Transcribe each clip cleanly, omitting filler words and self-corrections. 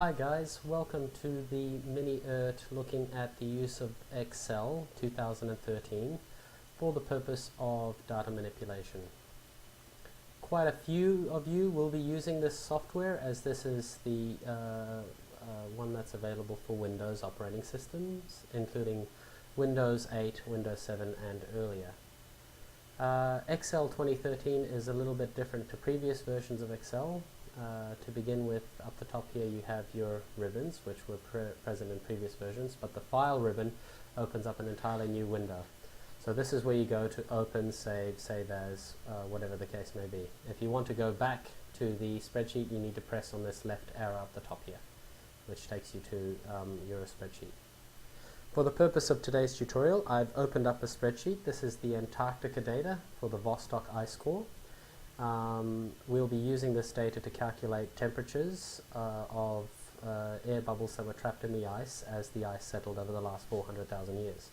Hi guys, welcome to the Mini-URT looking at the use of Excel 2013 for the purpose of data manipulation. Quite a few of you will be using this software as this is the one that's available for Windows operating systems, including Windows 8, Windows 7 and earlier. Excel 2013 is a little bit different to previous versions of Excel. To begin with, up the top here you have your ribbons, which were present in previous versions, but the File ribbon opens up an entirely new window. So this is where you go to open, save, save as, whatever the case may be. If you want to go back to the spreadsheet, you need to press on this left arrow up the top here, which takes you to your spreadsheet. For the purpose of today's tutorial, I've opened up a spreadsheet. This is the Antarctica data for the Vostok ice core. We'll be using this data to calculate temperatures of air bubbles that were trapped in the ice as the ice settled over the last 400,000 years.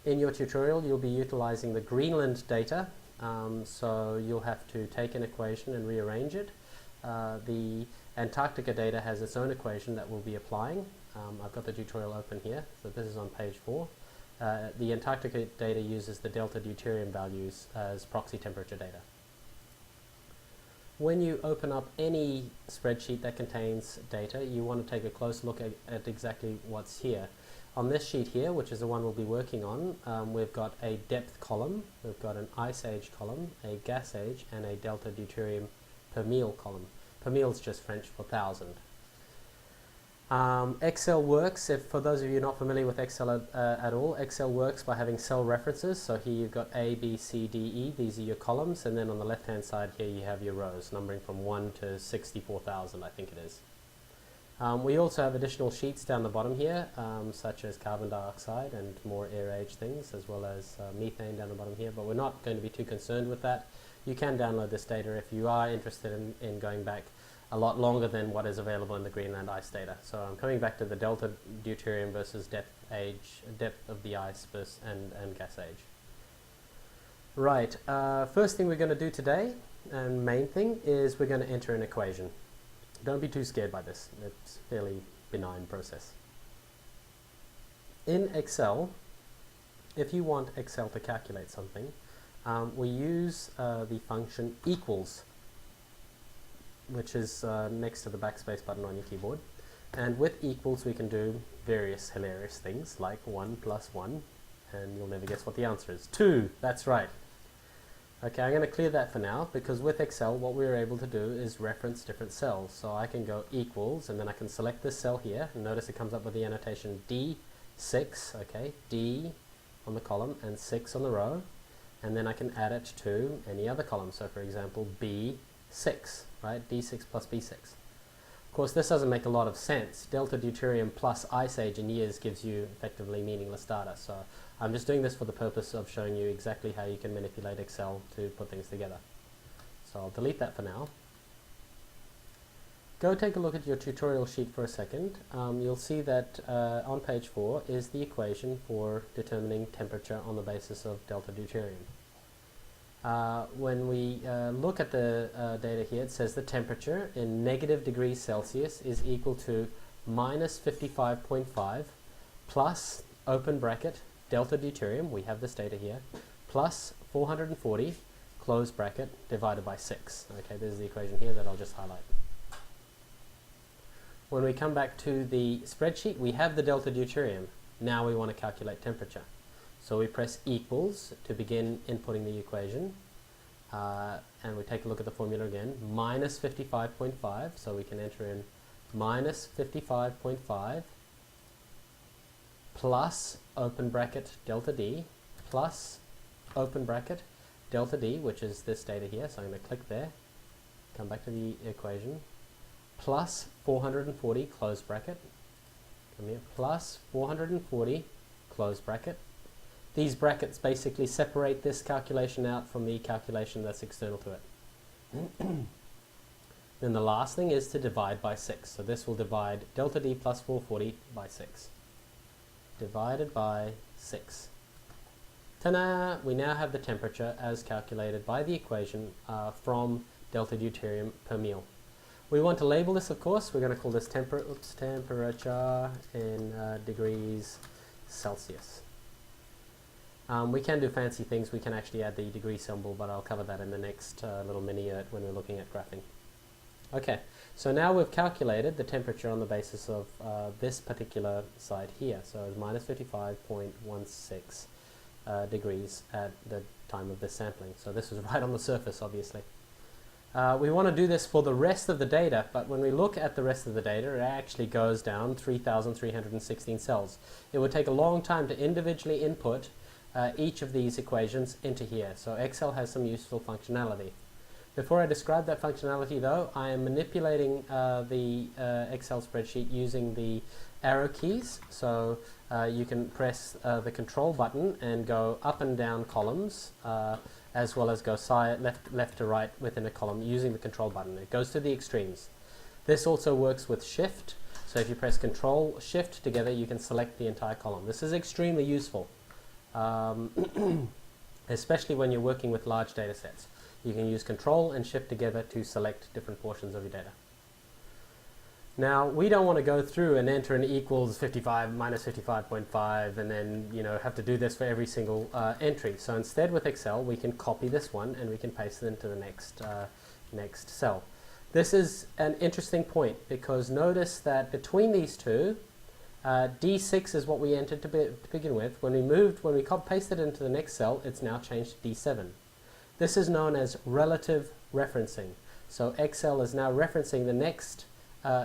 In your tutorial you'll be utilizing the Greenland data, so you'll have to take an equation and rearrange it. The Antarctica data has its own equation that we'll be applying. I've got the tutorial open here, so this is on page 4. The Antarctica data uses the delta deuterium values as proxy temperature data. When you open up any spreadsheet that contains data, you want to take a close look at exactly what's here. On this sheet here, which is the one we'll be working on, we've got a depth column, we've got an ice age column, a gas age, and a delta deuterium per mille column. Per mille is just French for 1,000. Excel works, for those of you not familiar with Excel at all, Excel works by having cell references. So here you've got A, B, C, D, E, these are your columns, and then on the left hand side here you have your rows, numbering from 1 to 64,000 I think it is. We also have additional sheets down the bottom here, such as carbon dioxide and more air age things, as well as methane down the bottom here, but we're not going to be too concerned with that. You can download this data if you are interested in going back a lot longer than what is available in the Greenland ice data. So I'm coming back to the delta deuterium versus depth of the ice versus and gas age. Right, first thing we're going to do today, and main thing, is we're going to enter an equation. Don't be too scared by this, it's a fairly benign process. In Excel, if you want Excel to calculate something, we use the function equals, which is next to the backspace button on your keyboard. And with equals we can do various hilarious things like 1 plus 1, and you'll never guess what the answer is. 2, that's right. Okay, I'm going to clear that for now, because with Excel what we're able to do is reference different cells. So I can go equals, and then I can select this cell here, and notice it comes up with the annotation D6, okay, D on the column and 6 on the row, and then I can add it to any other column. So for example B6, right, D6 plus B6. Of course this doesn't make a lot of sense. Delta deuterium plus ice age in years gives you effectively meaningless data, so I'm just doing this for the purpose of showing you exactly how you can manipulate Excel to put things together. So I'll delete that for now. Go take a look at your tutorial sheet for a second. You'll see that on page 4 is the equation for determining temperature on the basis of delta deuterium. When we look at the data here, it says the temperature in negative degrees Celsius is equal to minus 55.5 plus, open bracket, delta deuterium, we have this data here, plus 440, close bracket, divided by 6. Okay, this is the equation here that I'll just highlight. When we come back to the spreadsheet, we have the delta deuterium. Now we want to calculate temperature. So we press equals to begin inputting the equation, and we take a look at the formula again, minus 55.5, so we can enter in minus 55.5 plus, open bracket, delta D, plus, open bracket, delta D, which is this data here, so I'm going to click there, come back to the equation, plus 440, close bracket, come here, plus 440, close bracket. These brackets basically separate this calculation out from the calculation that's external to it. Then the last thing is to divide by 6. So this will divide delta D plus 440 by 6. Divided by 6. Ta-da! We now have the temperature as calculated by the equation from delta deuterium per mille. We want to label this, of course. We're going to call this temperature in degrees Celsius. We can do fancy things. We can actually add the degree symbol, but I'll cover that in the next little mini-URT when we're looking at graphing. Okay, so now we've calculated the temperature on the basis of this particular side here. So it's minus 55.16 degrees at the time of this sampling. So this is right on the surface, obviously. We want to do this for the rest of the data, but when we look at the rest of the data, it actually goes down 3,316 cells. It would take a long time to individually input each of these equations into here. So Excel has some useful functionality. Before I describe that functionality though, I am manipulating the Excel spreadsheet using the arrow keys. So you can press the control button and go up and down columns, as well as go left to right within a column using the control button. It goes to the extremes. This also works with shift. So if you press control shift together, you can select the entire column. This is extremely useful, especially when you're working with large data sets. You can use control and shift together to select different portions of your data. Now, we don't want to go through and enter an equals 55 minus 55.5 and then, have to do this for every single entry. So instead with Excel, we can copy this one and we can paste it into the next cell. This is an interesting point because notice that between these two, D6 is what we entered to begin with. When we pasted it into the next cell, it's now changed to D7. This is known as relative referencing. So Excel is now referencing the next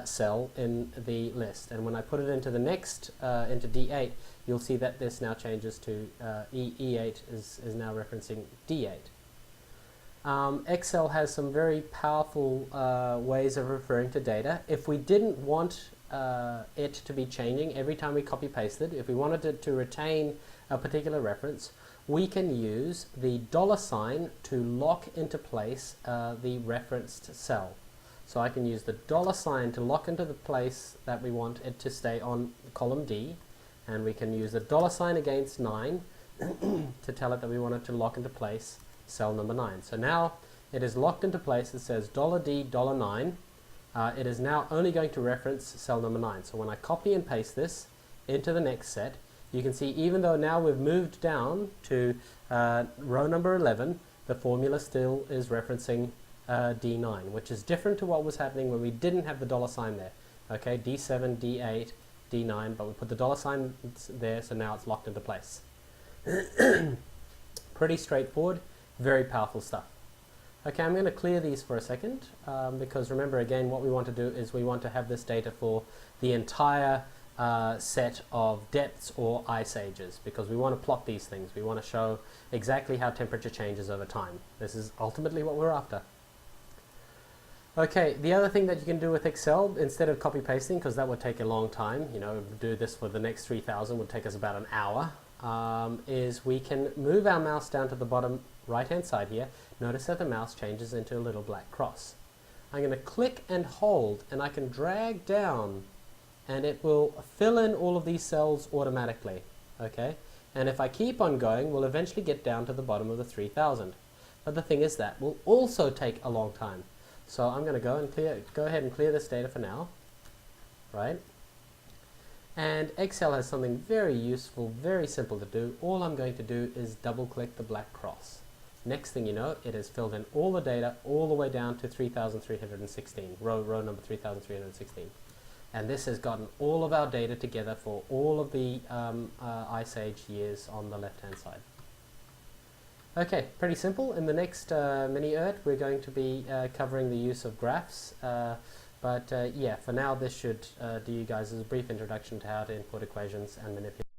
cell in the list. And when I put it into the next, into D8, you'll see that this now changes to E8 is now referencing D8. Excel has some very powerful ways of referring to data. If we didn't want it to be changing every time we copy pasted, if we wanted it to retain a particular reference, we can use the $sign to lock into place the referenced cell. So I can use the $sign to lock into the place that we want it to stay on column D, and we can use the $sign against 9 to tell it that we want it to lock into place cell number 9. So now it is locked into place. It says $D, $9. It is now only going to reference cell number 9. So when I copy and paste this into the next set, you can see even though now we've moved down to row number 11, the formula still is referencing D9, which is different to what was happening when we didn't have the $sign there. Okay, D7, D8, D9, but we put the $sign there, so now it's locked into place. Pretty straightforward, very powerful stuff. Okay, I'm going to clear these for a second, because remember again, what we want to do is we want to have this data for the entire set of depths or ice ages, because we want to plot these things. We want to show exactly how temperature changes over time. This is ultimately what we're after. Okay, the other thing that you can do with Excel, instead of copy pasting, because that would take a long time, do this for the next 3,000 would take us about an hour, is we can move our mouse down to the bottom right hand side here. Notice that the mouse changes into a little black cross. I'm going to click and hold, and I can drag down, and it will fill in all of these cells automatically. Okay, and if I keep on going, we'll eventually get down to the bottom of the 3,000. But the thing is that will also take a long time. So I'm going to go ahead and clear this data for now, right? And Excel has something very useful, very simple to do. All I'm going to do is double click the black cross. Next thing you know, it has filled in all the data all the way down to 3,316, row number 3,316. And this has gotten all of our data together for all of the Ice Age years on the left-hand side. Okay, pretty simple. In the next mini-URT, we're going to be covering the use of graphs. Yeah, for now, this should do you guys as a brief introduction to how to input equations and manipulate.